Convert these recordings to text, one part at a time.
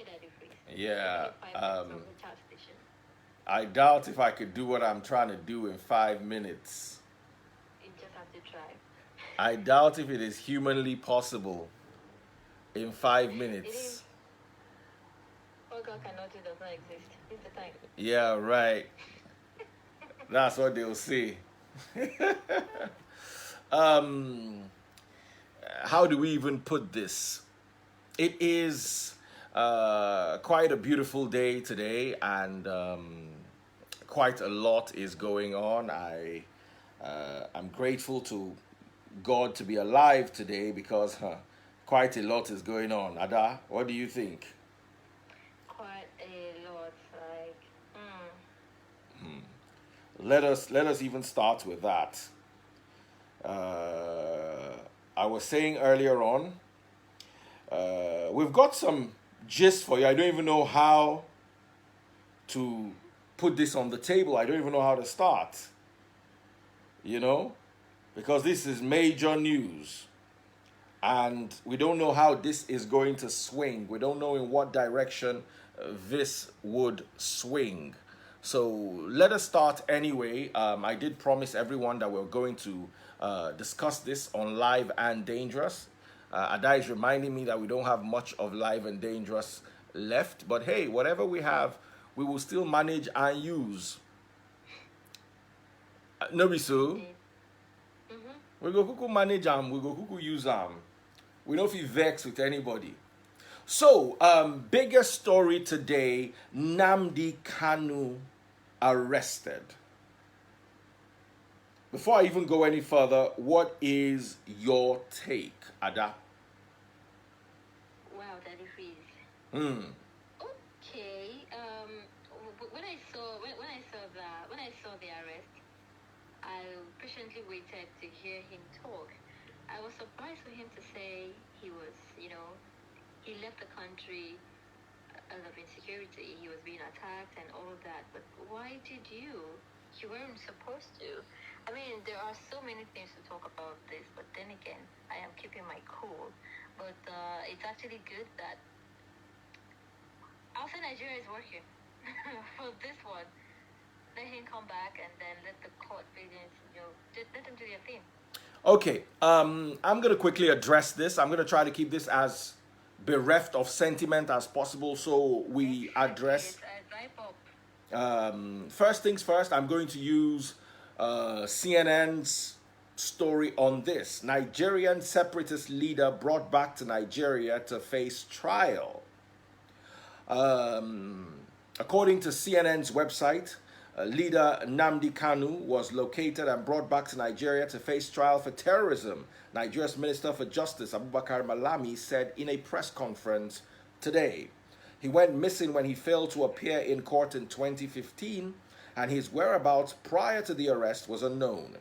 Daddy Freeze. Yeah. Only 5 minutes from the chat station. I doubt if I could do what I'm trying to do in 5 minutes. You just have to try. I doubt if it is humanly possible in five It is. minutes. What God cannot do does not exist. It's the time. Yeah, right. That's what they'll say. um, how do we even put this? It is quite a beautiful day today, and quite a lot is going on. I'm grateful to God to be alive today because quite a lot is going on. Ada, what do you think? Quite a lot. Like, Let us even start with that. I was saying earlier on, we've got some gist for you. I don't even know how to put this on the table. I don't even know how to start. You know, because this is major news, and we don't know how this is going to swing. We don't know in what direction this would swing. So let us start anyway. I did promise everyone that we're going to discuss this on Live and Dangerous. Ada is reminding me that we don't have much of Live and Dangerous left, but hey, whatever we have, we will still manage and use. No be so. We go kuku manage them, we go kuku use them. We don't feel vex with anybody. So, biggest story today, Nnamdi Kanu arrested. Before I even go any further, what is your take, Ada? wow, Daddy Freeze. Hmm. Okay. When I saw the arrest, I patiently waited to hear him talk. I was surprised for him to say he left the country out of insecurity. He was being attacked and all of that. But why did you? You weren't supposed to. I mean, there are so many things to talk about this, but then again, I am keeping my cool. But it's actually good that outside Nigeria is working for this one. Let him come back and then let the court business, just let them do their thing. Okay, I'm going to quickly address this. I'm going to try to keep this as bereft of sentiment as possible so we address. First things first, I'm going to use CNN's story on this. Nigerian separatist leader brought back to Nigeria to face trial. According to CNN's website, leader Nnamdi Kanu was located and brought back to Nigeria to face trial for terrorism, Nigeria's Minister for Justice Abubakar Malami said in a press conference today. He went missing when he failed to appear in court in 2015, and his whereabouts prior to the arrest was unknown.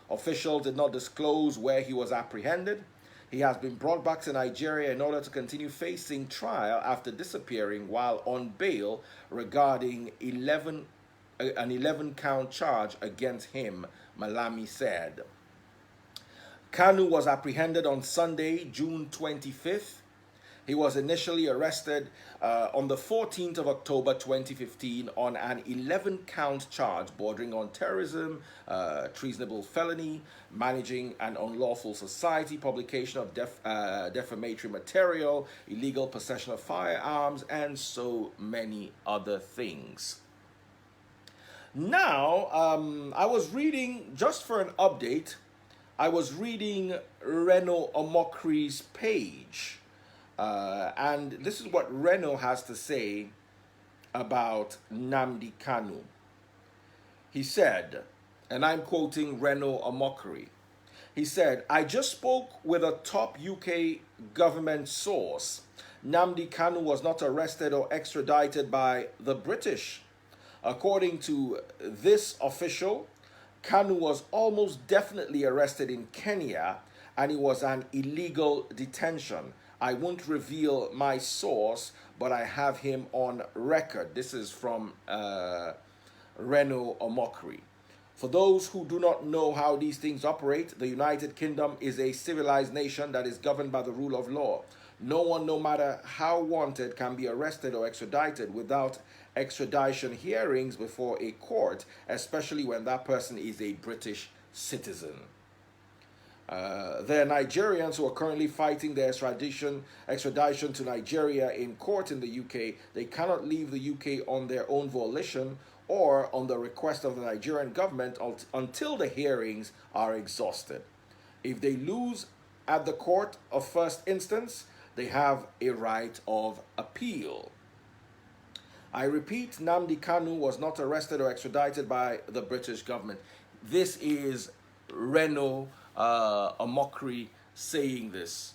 Officials did not disclose where he was apprehended. He has been brought back to Nigeria in order to continue facing trial after disappearing while on bail regarding an 11-count charge against him, Malami said. Kanu was apprehended on Sunday, June 25th. He was initially arrested on the 14th of October 2015 on an 11-count charge bordering on terrorism, treasonable felony, managing an unlawful society, publication of defamatory material, illegal possession of firearms, and so many other things. Now, I was reading, just for an update, I was reading Reno Omokri's page. And this is what Reno has to say about Nnamdi Kanu. He said, and I'm quoting Reno Omokri, he said, I just spoke with a top UK government source. Nnamdi Kanu was not arrested or extradited by the British. According to this official, Kanu was almost definitely arrested in Kenya, and it was an illegal detention. I won't reveal my source, but I have him on record. This is from Reno Omokri. For those who do not know how these things operate, the United Kingdom is a civilized nation that is governed by the rule of law. No one, no matter how wanted, can be arrested or extradited without extradition hearings before a court, especially when that person is a British citizen. There are Nigerians who are currently fighting their extradition to Nigeria in court in the UK. They cannot leave the UK on their own volition or on the request of the Nigerian government until the hearings are exhausted. If they lose at the court of first instance, they have a right of appeal. I repeat, Nnamdi Kanu was not arrested or extradited by the British government. This is Reno Omokri saying this.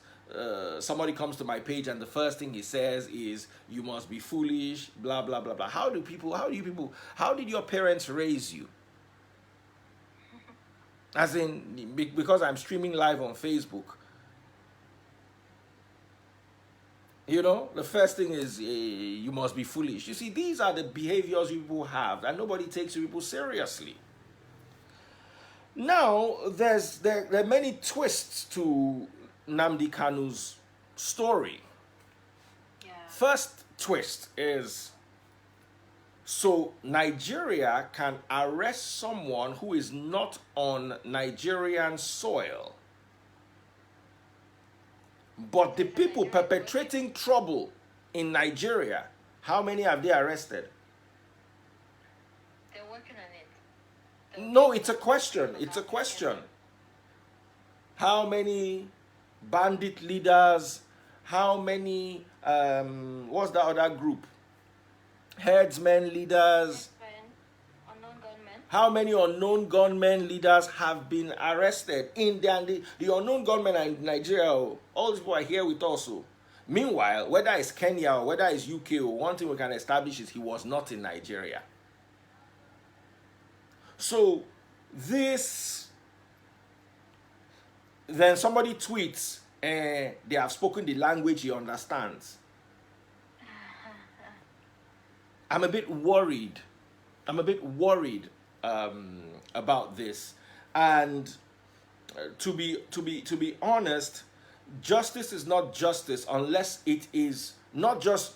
Somebody comes to my page and the first thing he says is, "You must be foolish," blah blah blah blah. How did your parents raise you? As in, because I'm streaming live on Facebook. You know, the first thing is, you must be foolish. You see, these are the behaviors people have, and nobody takes people seriously. Now, there are many twists to Nnamdi Kanu's story. Yeah. First twist is, so Nigeria can arrest someone who is not on Nigerian soil. But the people perpetrating trouble in Nigeria, how many have they arrested? They're working on it. No, it's a question. It's a question. How many bandit leaders? How many, what's the other group? Herdsmen leaders. Unknown gunmen. How many unknown gunmen leaders have been arrested? The unknown gunmen in Nigeria, all these people are here with us. Meanwhile, whether it's Kenya or whether it's UK, one thing we can establish is he was not in Nigeria. So this, then somebody tweets, they have spoken the language he understands. I'm a bit worried. About this, and to be honest, justice is not justice unless it is not just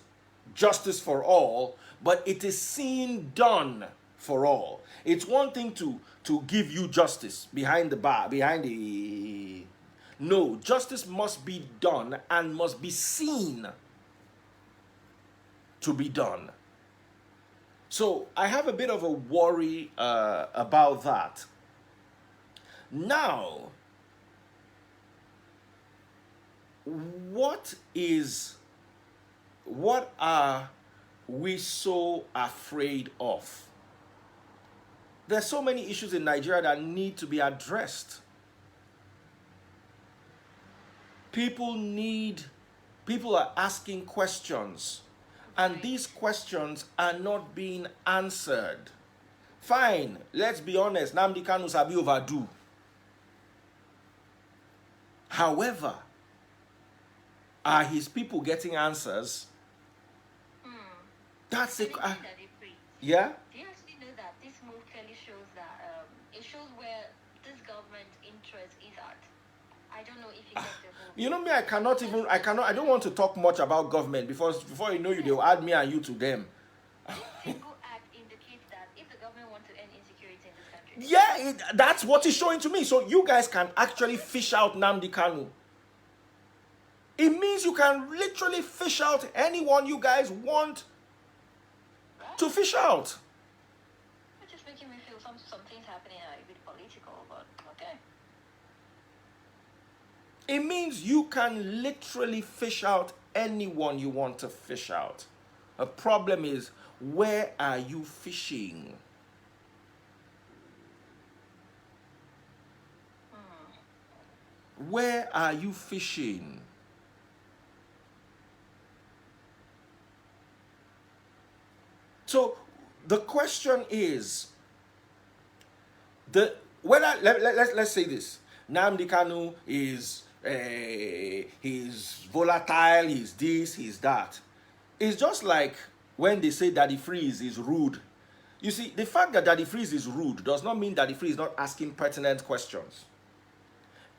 justice for all, but it is seen done for all. It's one thing to give you justice behind the bar, no, justice must be done and must be seen to be done. So I have a bit of a worry about that. Now, what are we so afraid of? There's so many issues in Nigeria that need to be addressed. People are asking questions, and these questions are not being answered. Fine, let's be honest, Nnamdi Kanu sabi overdue. However, are his people getting answers? That's it. Yeah? Do you actually know that this move clearly shows that it shows where this government interest is at? I don't know if you get the whole. You know me, I don't want to talk much about government because before you know you, they'll add me and you to them. This single act indicates that if the government wants to end insecurity in this country. Yeah, that's what it's showing to me. So you guys can actually fish out Nnamdi Kanu. It means you can literally fish out anyone you guys want to fish out. It's just making me feel some things happening are a bit political, but okay. It means you can literally fish out anyone you want to fish out. The problem is, where are you fishing? Where are you fishing? So the question is, let's say this: Nnamdi Kanu is he's volatile, he's this, he's that. It's just like when they say Daddy Freeze is rude. You see, the fact that Daddy Freeze is rude does not mean Daddy Freeze is not asking pertinent questions.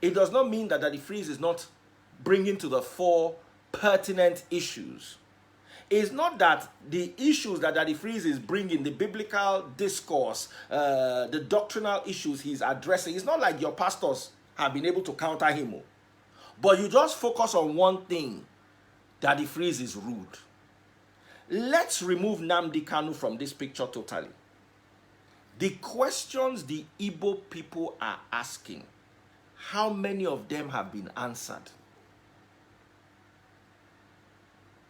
It does not mean that Daddy Freeze is not bringing to the fore pertinent issues. It's not that the issues that Daddy Freeze is bringing, the biblical discourse, the doctrinal issues he's addressing, it's not like your pastors have been able to counter him. But you just focus on one thing: Daddy Freeze is rude. Let's remove Nnamdi Kanu from this picture totally. The questions the Igbo people are asking, how many of them have been answered?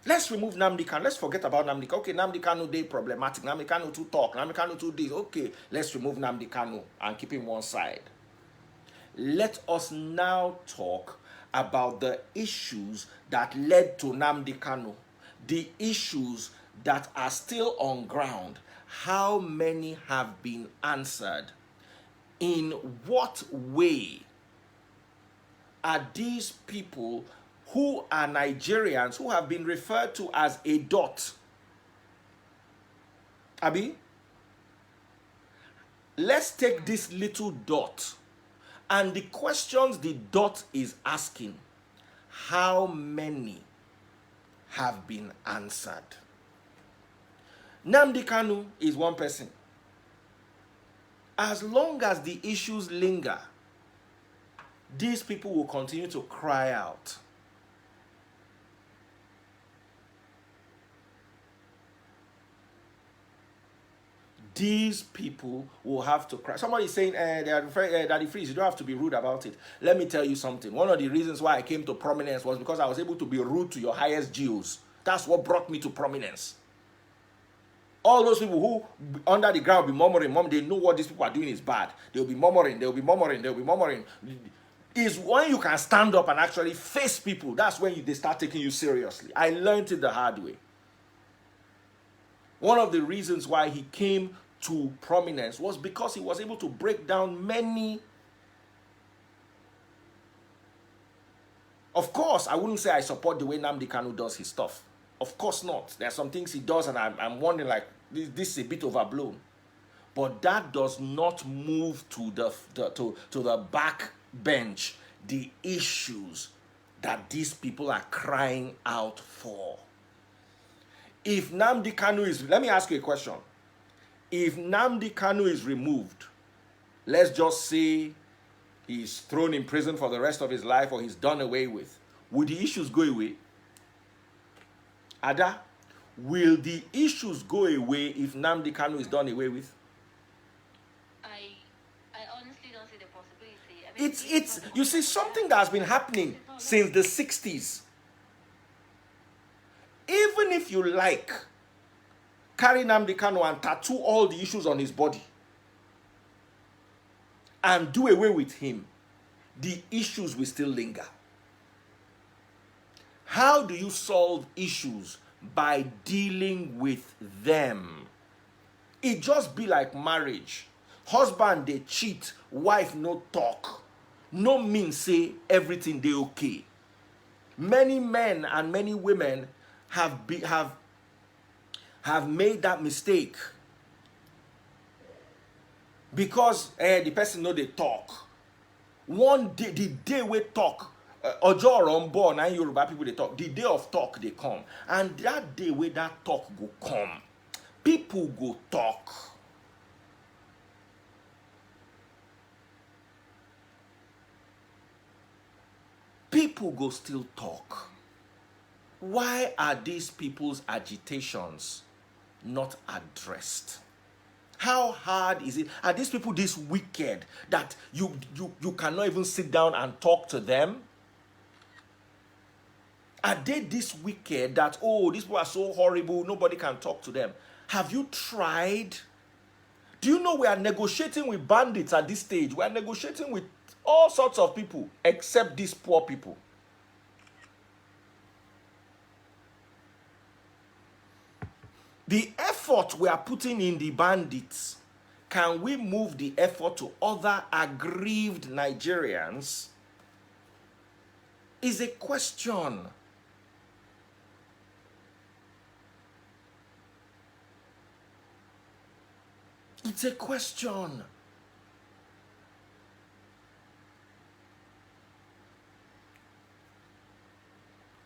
Let's remove Nnamdi Kanu. Let's forget about Nnamdi Kanu. Okay, Nnamdi Kanu, they problematic. Nnamdi Kanu to talk. Nnamdi Kanu to this. Okay, let's remove Nnamdi Kanu and keep him one side. Let us now talk about the issues that led to Nnamdi Kanu. The issues that are still on ground. How many have been answered? In what way are these people who are Nigerians, who have been referred to as a dot? Abi, let's take this little dot and the questions the dot is asking, how many have been answered? Nnamdi Kanu is one person. As long as the issues linger, these people will continue to cry out. These people will have to cry. Somebody is saying, they are referring, Daddy Freeze, you don't have to be rude about it. Let me tell you something. One of the reasons why I came to prominence was because I was able to be rude to your highest Jews. That's what brought me to prominence. All those people who under the ground will be murmuring, they know what these people are doing is bad. They'll be murmuring, they'll be murmuring, they'll be murmuring. Is when you can stand up and actually face people, that's when they start taking you seriously. I learned it the hard way. One of the reasons why he came to prominence was because he was able to break down many. Of course, I wouldn't say I support the way Nnamdi Kanu does his stuff. Of course not. There are some things he does and I'm wondering, like, this is a bit overblown. But that does not move to the back bench the issues that these people are crying out for. If Nnamdi Kanu is, let me ask you a question. If Nnamdi Kanu is removed, let's just say he's thrown in prison for the rest of his life or he's done away with, would the issues go away? Ada, will the issues go away if Nnamdi Kanu is done away with? I honestly don't see the possibility. I mean, It's you see, something that has been happening since the 60s. Even if you like, carry Nnamdi Kanu and tattoo all the issues on his body and do away with him, the issues will still linger. How do you solve issues? By dealing with them. It just be like marriage. Husband they cheat, wife no talk. No mean say everything they okay. Many men and many women have made that mistake because the person know they talk. One day, the day we talk, Ojo Rombo and Yoruba people they talk. The day of talk they come, and that day where that talk go come, people go talk. People go still talk. Why are these people's agitations not addressed? How hard is it? Are these people this wicked that you cannot even sit down and talk to them? Are they this wicked that, oh, these people are so horrible, nobody can talk to them? Have you tried? Do you know we are negotiating with bandits at this stage? We are negotiating with all sorts of people except these poor people. The effort we are putting in the bandits, can we move the effort to other aggrieved Nigerians? Is a question. It's a question.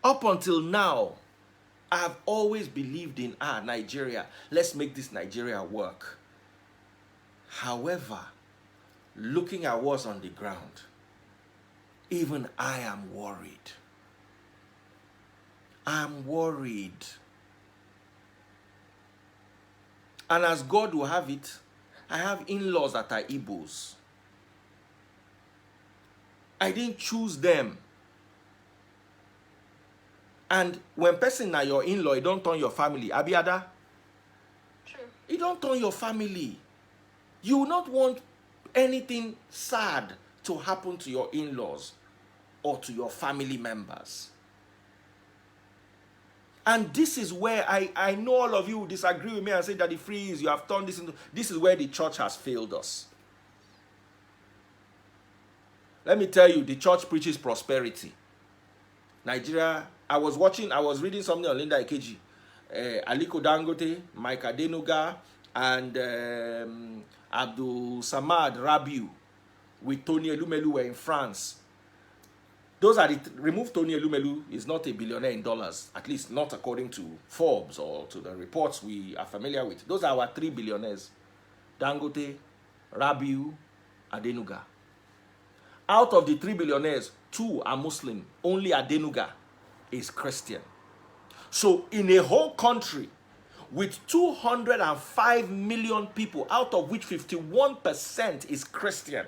Ọ Up until now, I've always believed in Nigeria. Let's make this Nigeria work. However, looking at what's on the ground, even I am worried. I'm worried. And as God will have it, I have in-laws that are Igbos. I didn't choose them. And when person na your in-law, you don't turn your family. Abiada? True. You don't turn your family. You will not want anything sad to happen to your in-laws or to your family members. And this is where I know all of you disagree with me and say that the freeze, you have turned this into, this is where the church has failed us. Let me tell you, the church preaches prosperity. Nigeria, I was reading something on Linda Ikeji. Aliko Dangote, Mike Adenuga, and Abdul Samad Rabiu with Tony Elumelu were in France. Those are remove Tony Elumelu is not a billionaire in dollars, at least not according to Forbes or to the reports we are familiar with. Those are our 3 billionaires. Dangote, Rabiu, Adenuga. Out of the 3 billionaires, 2 are Muslim. Only Adenuga is Christian. So in a whole country with 205 million people, out of which 51% is Christian,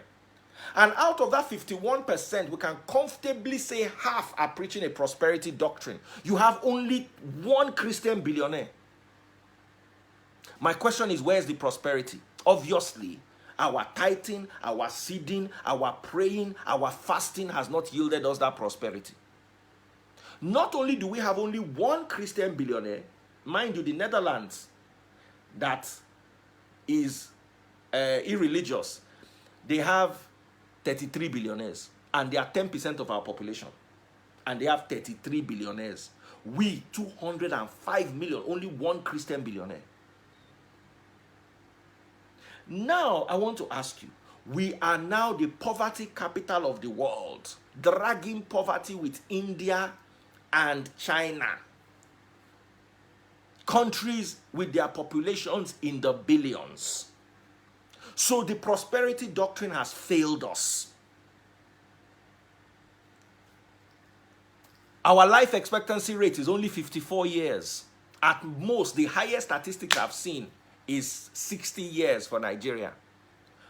and out of that 51%, we can comfortably say half are preaching a prosperity doctrine. You have only 1 Christian billionaire. My question is, where's the prosperity? Obviously, our tithing, our seeding, our praying, our fasting has not yielded us that prosperity. Not only do we have only 1 Christian billionaire, mind you, the Netherlands, that is irreligious, they have 33 billionaires, and they are 10% of our population, and they have 33 billionaires. We, 205 million, only 1 Christian billionaire. Now, I want to ask you, we are now the poverty capital of the world, dragging poverty with India and China. Countries with their populations in the billions. So the prosperity doctrine has failed us. Our life expectancy rate is only 54 years. At most, the highest statistics I've seen is 60 years for Nigeria.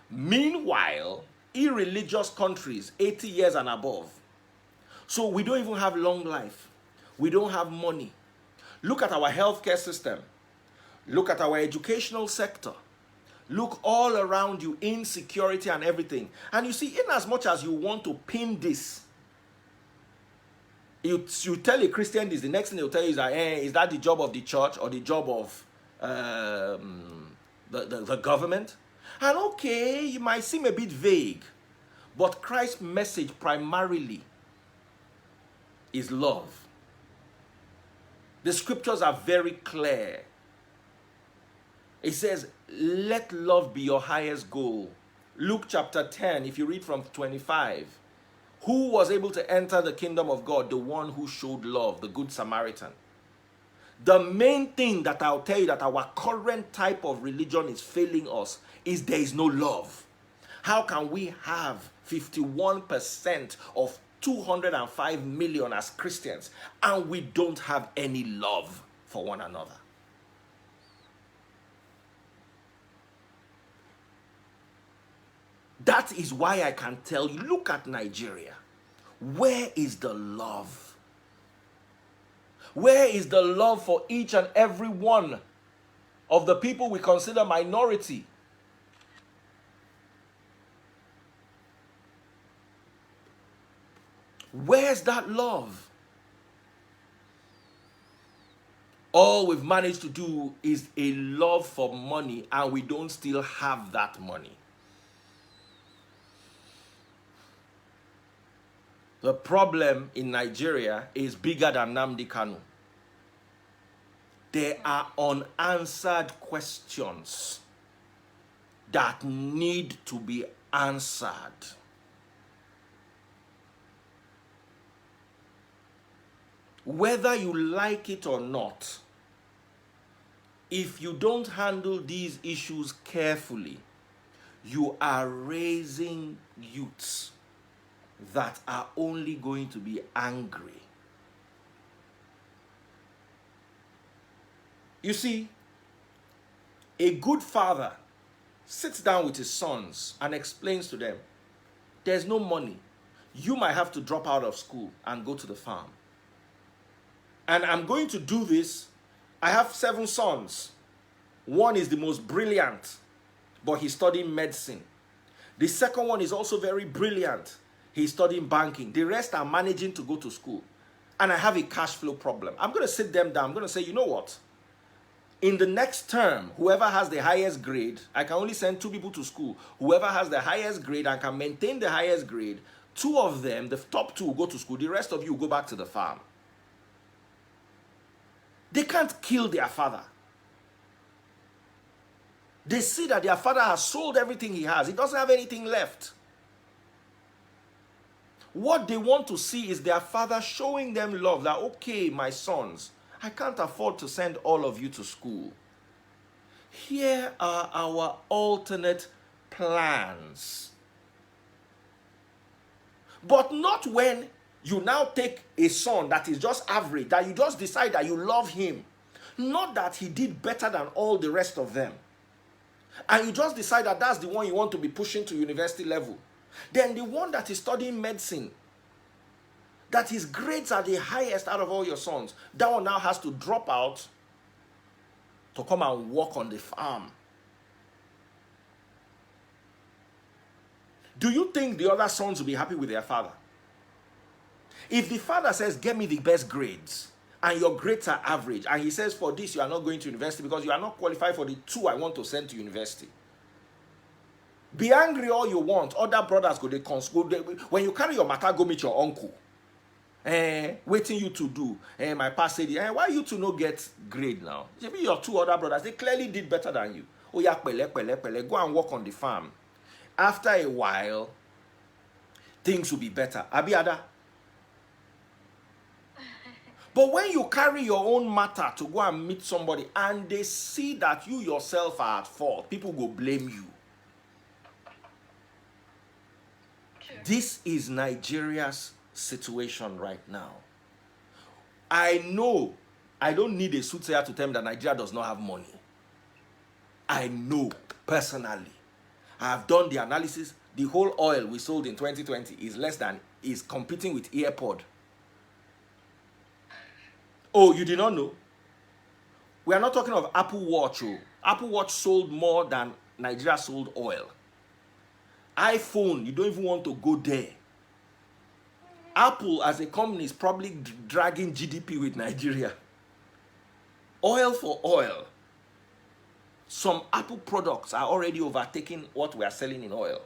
Meanwhile, irreligious countries, 80 years and above. So we don't even have long life. We don't have money. Look at our healthcare system. Look at our educational sector. Look all around you, insecurity and everything. And you see, in as much as you want to pin this, you tell a Christian this, the next thing they'll tell you is that, is that the job of the church or the job of the government? And okay, you might seem a bit vague, but Christ's message primarily is love. The scriptures are very clear. It says, let love be your highest goal. Luke chapter 10, if you read from 25. Who was able to enter the kingdom of God? The one who showed love, the Good Samaritan. The main thing that I'll tell you that our current type of religion is failing us is there is no love. How can we have 51% of 205 million as Christians and we don't have any love for one another? That is why I can tell you, look at Nigeria. Where is the love? Where is the love for each and every one of the people we consider minority? Where's that love? All we've managed to do is a love for money, and we don't still have that money. The problem in Nigeria is bigger than Nnamdi Kanu. There are unanswered questions that need to be answered. Whether you like it or not, if you don't handle these issues carefully, you are raising youths that are only going to be angry. You see, a good father sits down with his sons and explains to them, there's no money. You might have to drop out of school and go to the farm. And I'm going to do this. I have 7 sons. One is the most brilliant, but he's studying medicine. The second one is also very brilliant. He's studying banking. The rest are managing to go to school. And I have a cash flow problem. I'm going to sit them down. I'm going to say, you know what? In the next term, whoever has the highest grade, I can only send 2 people to school. Whoever has the highest grade and can maintain the highest grade, 2 of them, the top 2 will go to school. The rest of you will go back to the farm. They can't kill their father. They see that their father has sold everything he has. He doesn't have anything left. What they want to see is their father showing them love. That, okay, my sons, I can't afford to send all of you to school. Here are our alternate plans. But not when you now take a son that is just average, that you just decide that you love him. Not that he did better than all the rest of them. And you just decide that that's the one you want to be pushing to university level. Then the one that is studying medicine, that his grades are the highest out of all your sons, that one now has to drop out to come and work on the farm. Do you think the other sons will be happy with their father? If the father says, get me the best grades, and your grades are average, and he says, for this you are not going to university because you are not qualified for the 2 I want to send to university. Be angry all you want. Other brothers go, when you carry your matter, go meet your uncle. Waiting you to do. My past said, why you to not get grade now? Maybe your 2 other brothers, they clearly did better than you. Oh yeah, pele, go and work on the farm. After a while, things will be better. Abiada. But when you carry your own matter to go and meet somebody and they see that you yourself are at fault, people will blame you. Sure. This is Nigeria's situation right now. I know I don't need a soothsayer to tell me that Nigeria does not have money. I know personally. I have done the analysis. The whole oil we sold in 2020 is competing with earpod. Oh, you did not know? We are not talking of Apple Watch. Oh. Apple Watch sold more than Nigeria sold oil. iPhone, you don't even want to go there. Apple as a company is probably dragging GDP with Nigeria. Oil for oil. Some Apple products are already overtaking what we are selling in oil.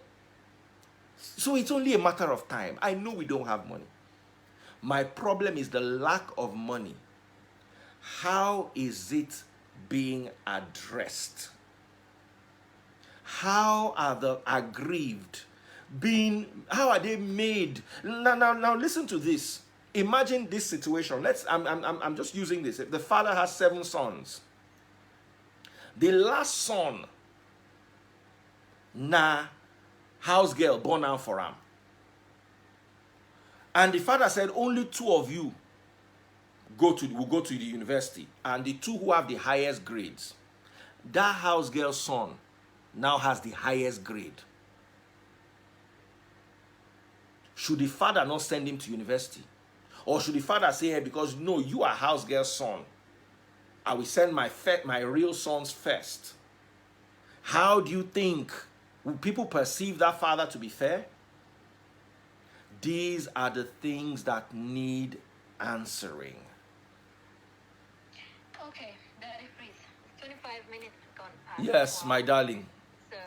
So it's only a matter of time. I know we don't have money. My problem is the lack of money. How is it being addressed? How are the aggrieved how are they made? Now listen to this. Imagine this situation. I'm just using this. The father has 7 sons. The last son, house girl born out for him. And the father said, only 2 of you will go to the university. And the 2 who have the highest grades. That house girl's son now has the highest grade. Should the father not send him to university? Or should the father say, hey, because no, you are house girl's son, I will send my real sons first? How do you think, will people perceive that father to be fair? These are the things that need answering. Okay, Daddy, please. 25 minutes gone past. Yes, my darling. So,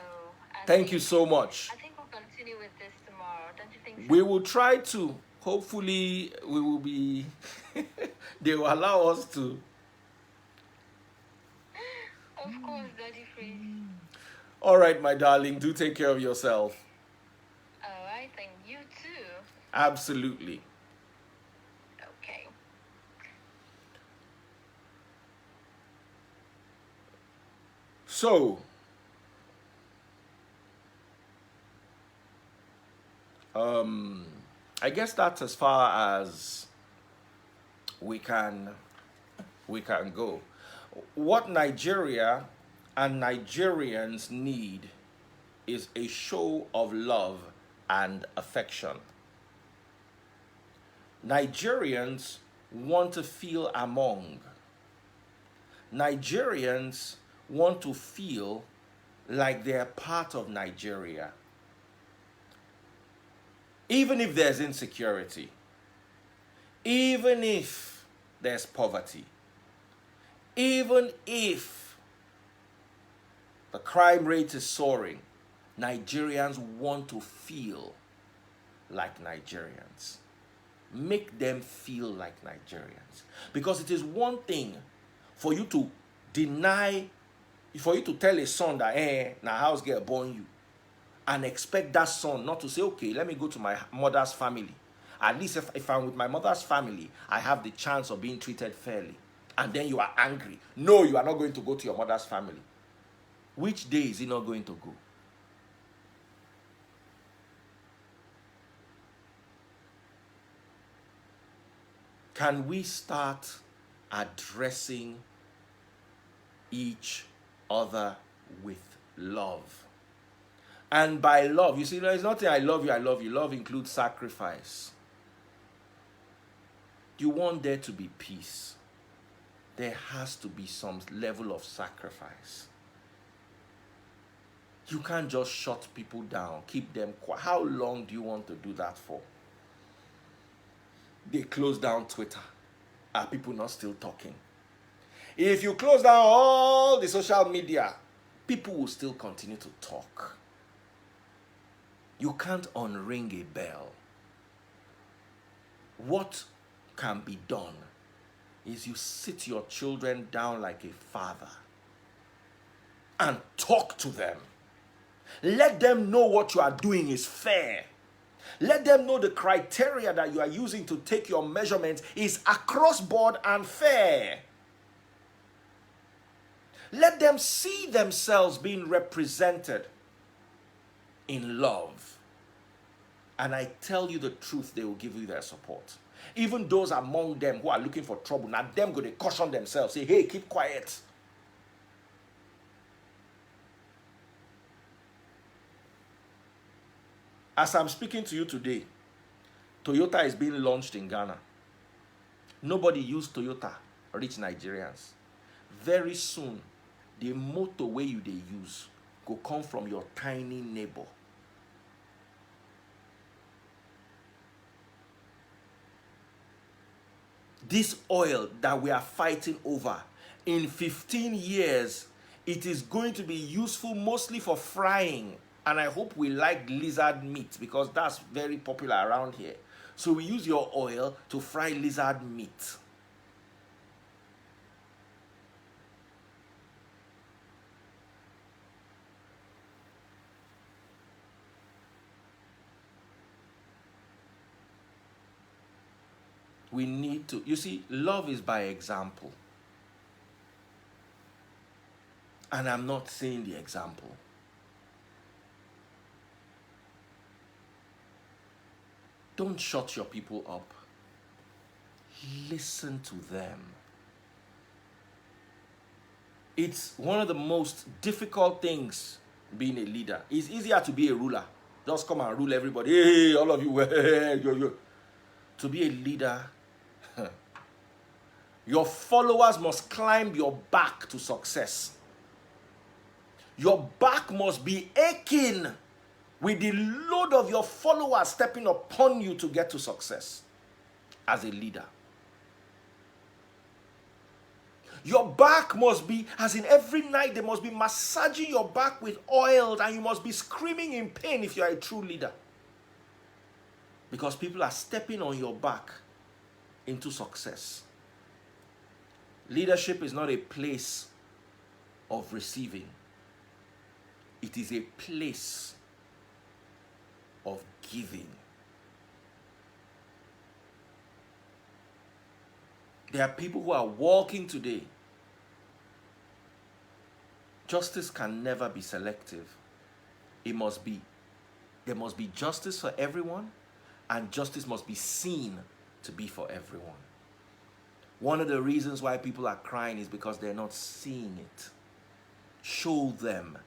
Thank you so much. I think we'll continue with this tomorrow. Don't you think so? We will try to. Hopefully, we will be. They will allow us to. Of course, Daddy, please. All right, my darling. Do take care of yourself. All right, and you too. Absolutely. Okay. So, I guess that's as far as we can go. What Nigeria and Nigerians need is a show of love and affection. Nigerians want to feel among. Nigerians want to feel like they're part of Nigeria. Even if there's insecurity, even if there's poverty, even if the crime rate is soaring, Nigerians want to feel like Nigerians. Make them feel like Nigerians. Because it is one thing for you to deny, for you to tell a son that, na house girl born you, and expect that son not to say, okay, let me go to my mother's family. At least if I'm with my mother's family, I have the chance of being treated fairly. And then you are angry. No, you are not going to go to your mother's family. Which day is he not going to go? Can we start addressing each other with love? And by love, you see, there's nothing I love you, I love you. Love includes sacrifice. You want there to be peace. There has to be some level of sacrifice. You can't just shut people down, keep them quiet. How long do you want to do that for? They close down Twitter. Are people not still talking? If you close down all the social media, people will still continue to talk. You can't unring a bell. What can be done is you sit your children down like a father and talk to them. Let them know what you are doing is fair. Let them know the criteria that you are using to take your measurements is across board and fair. Let them see themselves being represented in love. And I tell you the truth, they will give you their support. Even those among them who are looking for trouble, now them go to caution themselves, say, hey, keep quiet. As I'm speaking to you today, Toyota is being launched in Ghana. Nobody used Toyota, rich Nigerians. Very soon, the motorway you they use go come from your tiny neighbor. This oil that we are fighting over, in 15 years, it is going to be useful mostly for frying. And I hope we like lizard meat because that's very popular around here. So we use your oil to fry lizard meat. We need to, you see, love is by example. And I'm not saying the example. Don't shut your people up. Listen to them. It's one of the most difficult things being a leader. It's easier to be a ruler. Just come and rule everybody. Hey, all of you. Hey, yo. To be a leader, your followers must climb your back to success. Your back must be aching with the load of your followers stepping upon you to get to success as a leader. Your back must be, as in every night, they must be massaging your back with oils and you must be screaming in pain if you are a true leader. Because people are stepping on your back into success. Leadership is not a place of receiving. It is a place of giving. There are people who are walking today Justice can never be selective. It must be, there must be justice for everyone, and justice must be seen to be for everyone. One of the reasons why people are crying is because they're not seeing it. Show them.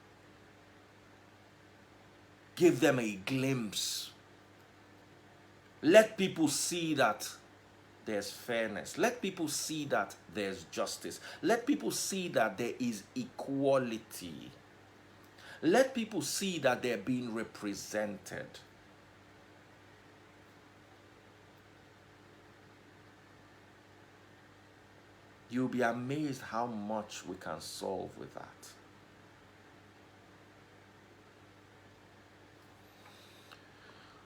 Give them a glimpse. Let people see that there's fairness. Let people see that there's justice. Let people see that there is equality. Let people see that they're being represented. You'll be amazed how much we can solve with that.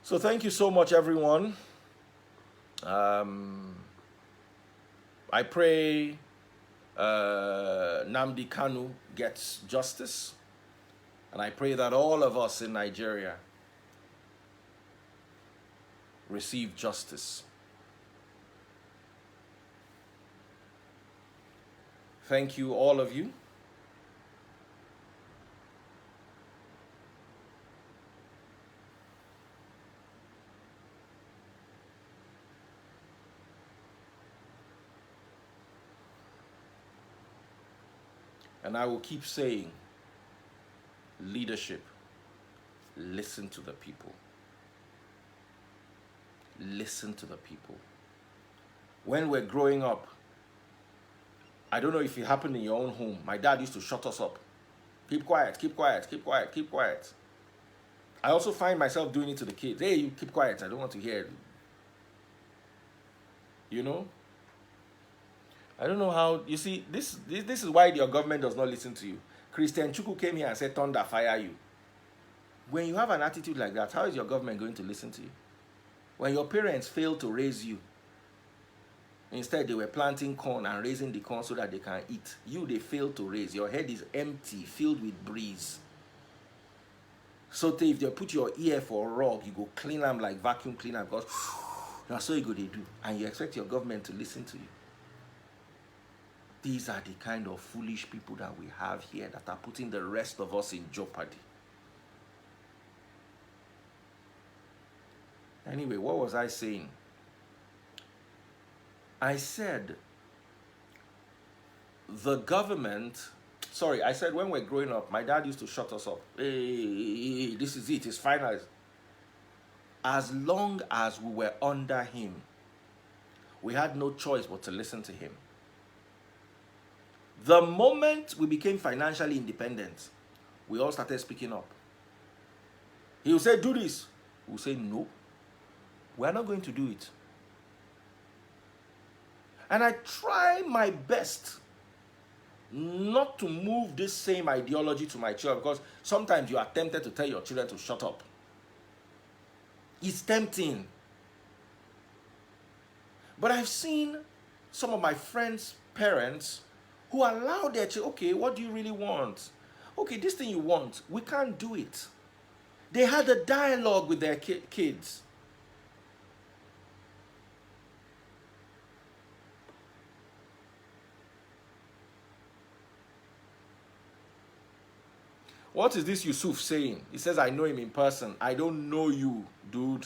So thank you so much, everyone. I pray Nnamdi Kanu gets justice. And I pray that all of us in Nigeria receive justice. Thank you, all of you. And I will keep saying, leadership, listen to the people. Listen to the people. When we're growing up, I don't know if it happened in your own home. My dad used to shut us up. Keep quiet, keep quiet, keep quiet, keep quiet. I also find myself doing it to the kids. Hey, you keep quiet, I don't want to hear it. You know? I don't know how, you see, this is why your government does not listen to you. Christian Chuku came here and said, thunder, fire you. When you have an attitude like that, how is your government going to listen to you? When your parents failed to raise you, instead they were planting corn and raising the corn so that they can eat. You, they failed to raise. Your head is empty, filled with breeze. So if they put your ear for a rug, you go clean them like vacuum cleaner because that's so you go they do. And you expect your government to listen to you. These are the kind of foolish people that we have here that are putting the rest of us in jeopardy. Anyway, what was I saying? I said the government, I said when we're growing up, my dad used to shut us up. Hey, this is it, it's final. As long as we were under him, we had no choice but to listen to him. The moment we became financially independent, we all started speaking up. He would say, do this. We would say, no, we're not going to do it. And I try my best not to move this same ideology to my children, because sometimes you are tempted to tell your children to shut up. It's tempting. But I've seen some of my friends' parents who allow their children, okay, what do you really want? Okay, this thing you want, we can't do it. They had a dialogue with their kids. What is this Yusuf saying? He says, I know him in person. I don't know you, dude.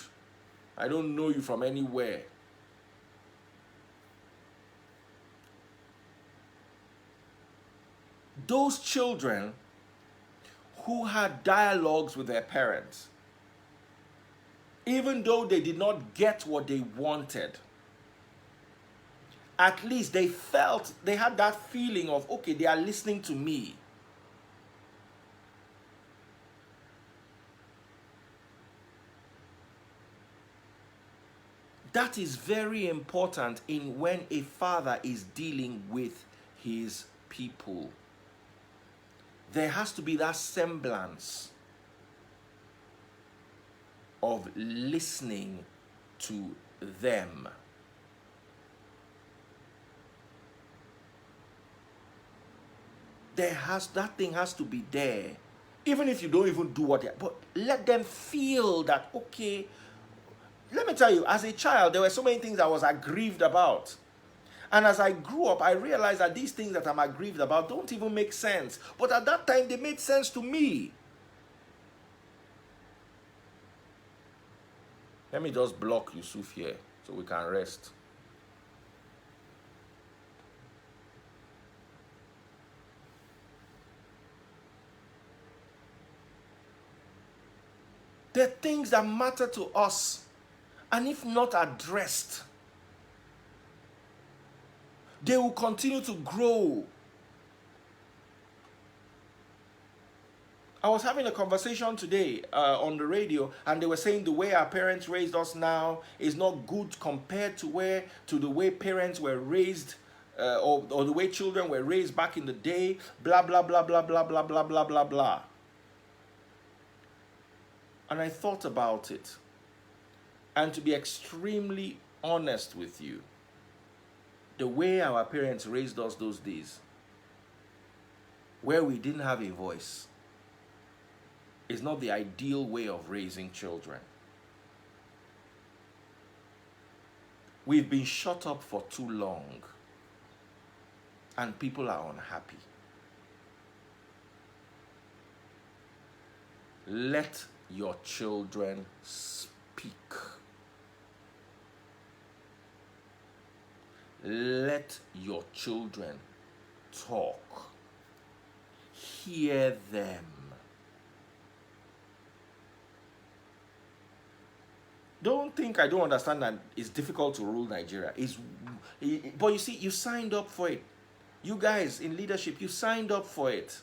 I don't know you from anywhere. Those children who had dialogues with their parents, even though they did not get what they wanted, at least they felt, they had that feeling of, okay, they are listening to me. That is very important in when a father is dealing with his people. There has to be that semblance of listening to them. That thing has to be there. Even if you don't even do what they are, but let them feel that, okay, let me tell you, as a child, there were so many things I was aggrieved about. And as I grew up, I realized that these things that I'm aggrieved about don't even make sense. But at that time, they made sense to me. Let me just block Yusuf here so we can rest. There are things that matter to us, and if not addressed, they will continue to grow. I was having a conversation today on the radio, and they were saying the way our parents raised us now is not good compared to the way parents were raised, or the way children were raised back in the day. Blah blah blah blah blah blah blah blah blah blah. And I thought about it, and to be extremely honest with you, the way our parents raised us those days, where we didn't have a voice, is not the ideal way of raising children. We've been shut up for too long, and people are unhappy. Let your children speak. Let your children talk. Hear them. Don't think I don't understand that it's difficult to rule Nigeria. But you see, you signed up for it. You guys in leadership, you signed up for it.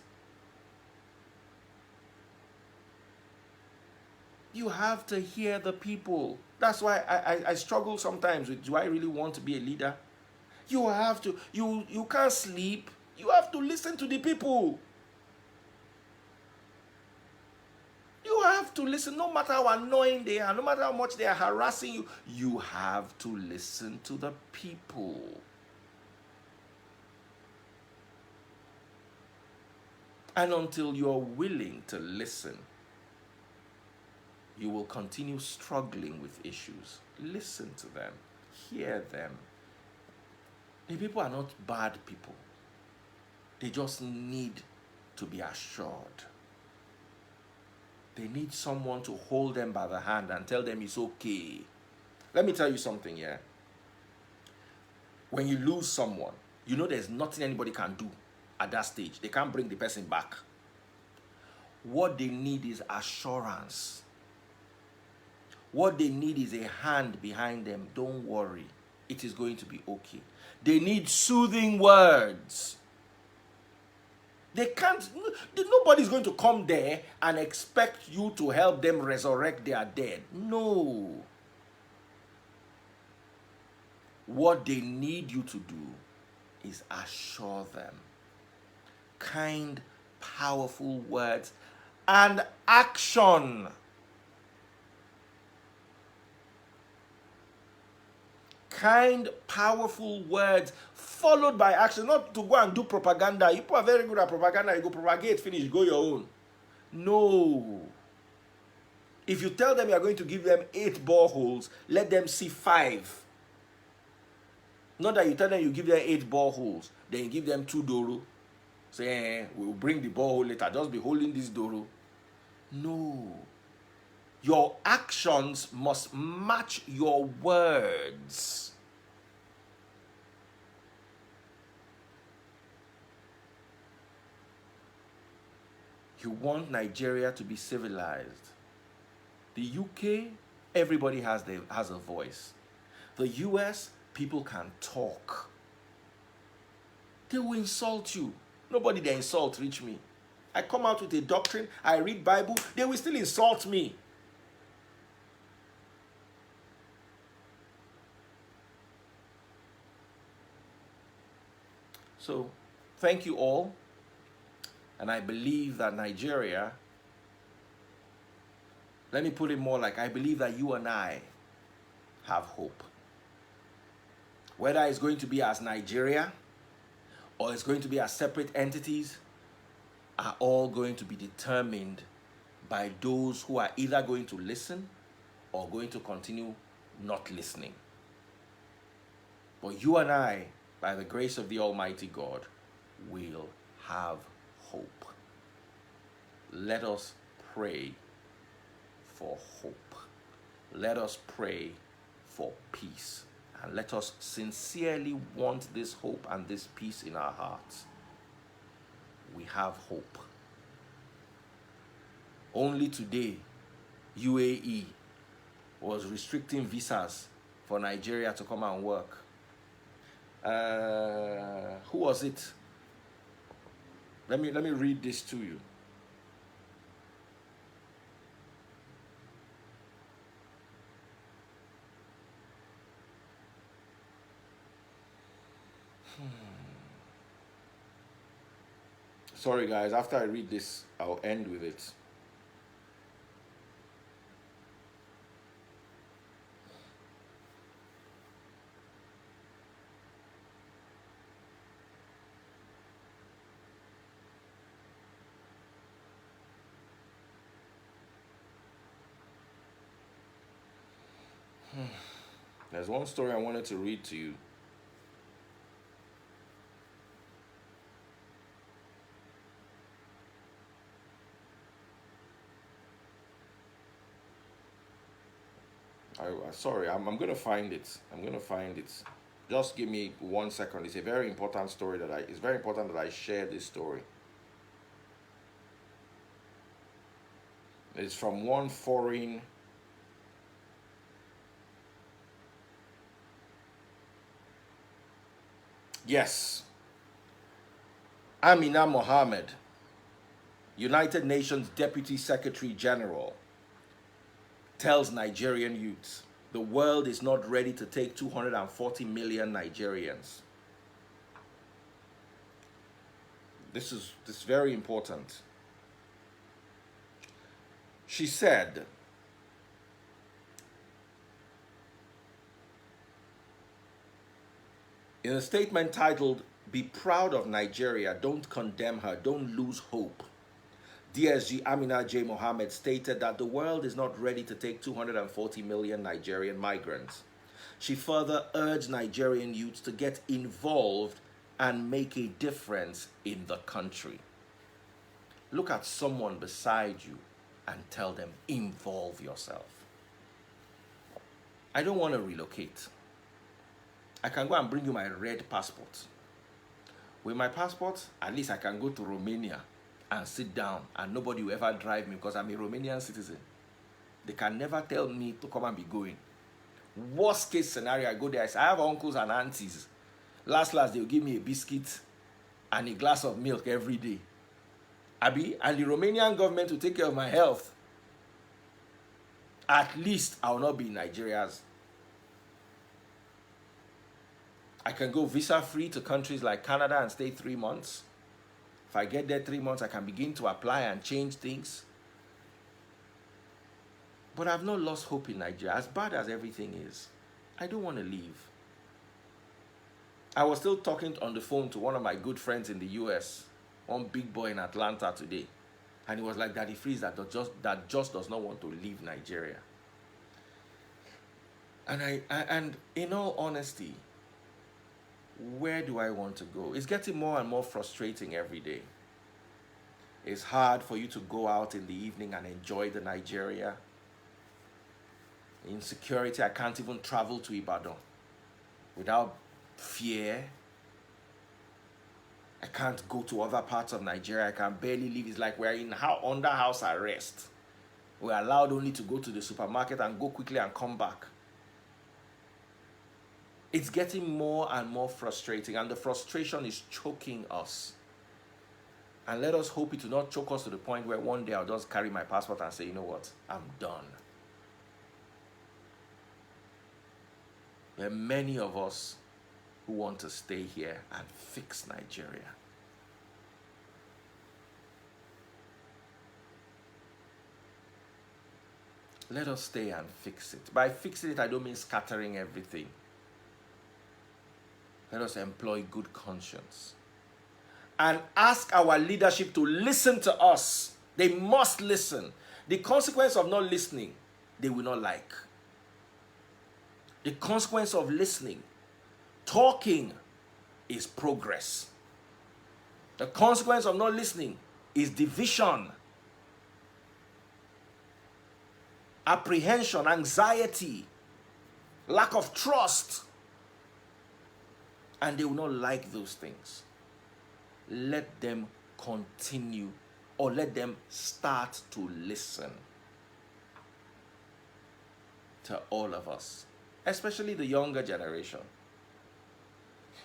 You have to hear the people. That's why I struggle sometimes with, do I really want to be a leader? You have to, you can't sleep. You have to listen to the people. You have to listen, no matter how annoying they are, no matter how much they are harassing you, you have to listen to the people. And until you're willing to listen, you will continue struggling with issues. Listen to them, hear them. The people are not bad people. They just need to be assured. They need someone to hold them by the hand and tell them it's okay. Let me tell you something here. When you lose someone, you know there's nothing anybody can do at that stage. They can't bring the person back. What they need is assurance. What they need is a hand behind them. Don't worry, it is going to be okay. They need soothing words. They can't, nobody's going to come there and expect you to help them resurrect their dead. No. What they need you to do is assure them. Kind, powerful words and action. Kind, powerful words followed by action, not to go and do propaganda. You people are very good at propaganda. You go propagate, finish, go your own. No. If you tell them you are going to give them 8 boreholes, let them see 5. Not that you tell them you give them 8 boreholes, then you give them 2 doro. Say, we'll bring the borehole later. Just be holding this doro. No. Your actions must match your words. You want Nigeria to be civilized. The UK, everybody has a voice. The US, people can talk. They will insult you. Nobody they insult reach me. I come out with a doctrine, I read Bible, they will still insult me. So, thank you all. And I believe that Nigeria, let me put it more like, I believe that you and I have hope. Whether it's going to be as Nigeria or it's going to be as separate entities, are all going to be determined by those who are either going to listen or going to continue not listening. But you and I by the grace of the Almighty God, will have hope. Let us pray for hope. Let us pray for peace. And let us sincerely want this hope and this peace in our hearts. We have hope. Only today, UAE was restricting visas for Nigeria to come and work. Who was it? Let me read this to you. Sorry guys, after I read this, I'll end with it. There's one story I wanted to read to you. Sorry, I'm going to find it. I'm going to find it. Just give me 1 second. It's a very important story it's very important that I share this story. It's from one foreign Yes. Amina Mohammed, United Nations Deputy Secretary General, tells Nigerian youths the world is not ready to take 240 million Nigerians. This is very important. She said, in a statement titled, "Be proud of Nigeria, don't condemn her, don't lose hope," DSG Amina J. Mohammed stated that the world is not ready to take 240 million Nigerian migrants. She further urged Nigerian youths to get involved and make a difference in the country. Look at someone beside you and tell them, involve yourself. I don't want to relocate. I can go and bring you my red passport. With my passport, at least I can go to Romania and sit down and nobody will ever drive me because I'm a Romanian citizen. They can never tell me to come and be going. Worst case scenario, I go there, I have uncles and aunties. Last, they'll give me a biscuit and a glass of milk every day. Abi, and the Romanian government will take care of my health. At least I will not be in Nigeria's. I can go visa-free to countries like Canada and stay 3 months. If I get there 3 months, I can begin to apply and change things. But I've not lost hope in Nigeria. As bad as everything is, I don't want to leave. I was still talking on the phone to one of my good friends in the US, one big boy in Atlanta today. And he was like, Daddy Freeze, that just does not want to leave Nigeria. And in all honesty, where do I want to go? It's getting more and more frustrating every day. It's hard for you to go out in the evening and enjoy the Nigeria. Insecurity, I can't even travel to Ibadan without fear. I can't go to other parts of Nigeria. I can barely leave. It's like we're under house arrest. We're allowed only to go to the supermarket and go quickly and come back. It's getting more and more frustrating, and the frustration is choking us. And let us hope it will not choke us to the point where one day I'll just carry my passport and say, you know what, I'm done. There are many of us who want to stay here and fix Nigeria. Let us stay and fix it. By fixing it, I don't mean scattering everything. Let us employ good conscience and ask our leadership to listen to us. They must listen. The consequence of not listening, they will not like. The consequence of listening, talking, is progress. The consequence of not listening is division, apprehension, anxiety, lack of trust. And they will not like those things. Let them continue, or let them start to listen to all of us, especially the younger generation.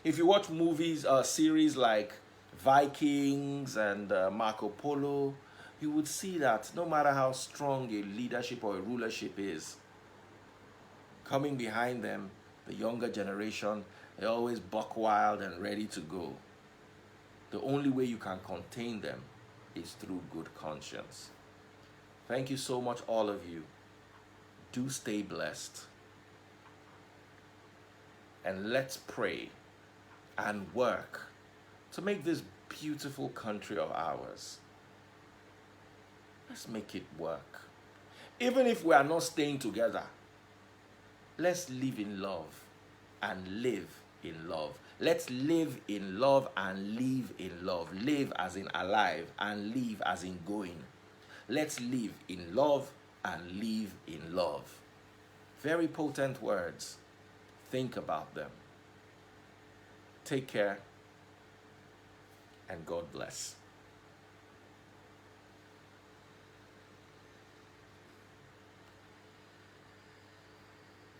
If you watch movies, series like Vikings and Marco Polo, you would see that no matter how strong a leadership or a rulership is, coming behind them, the younger generation, they're always buck wild and ready to go. The only way you can contain them is through good conscience. Thank you so much, all of you. Do stay blessed. And let's pray and work to make this beautiful country of ours. Let's make it work. Even if we are not staying together, let's live in love and live in love. Let's live in love and live in love. Live as in alive and live as in going. Let's live in love and live in love. Very potent words. Think about them. Take care and God bless.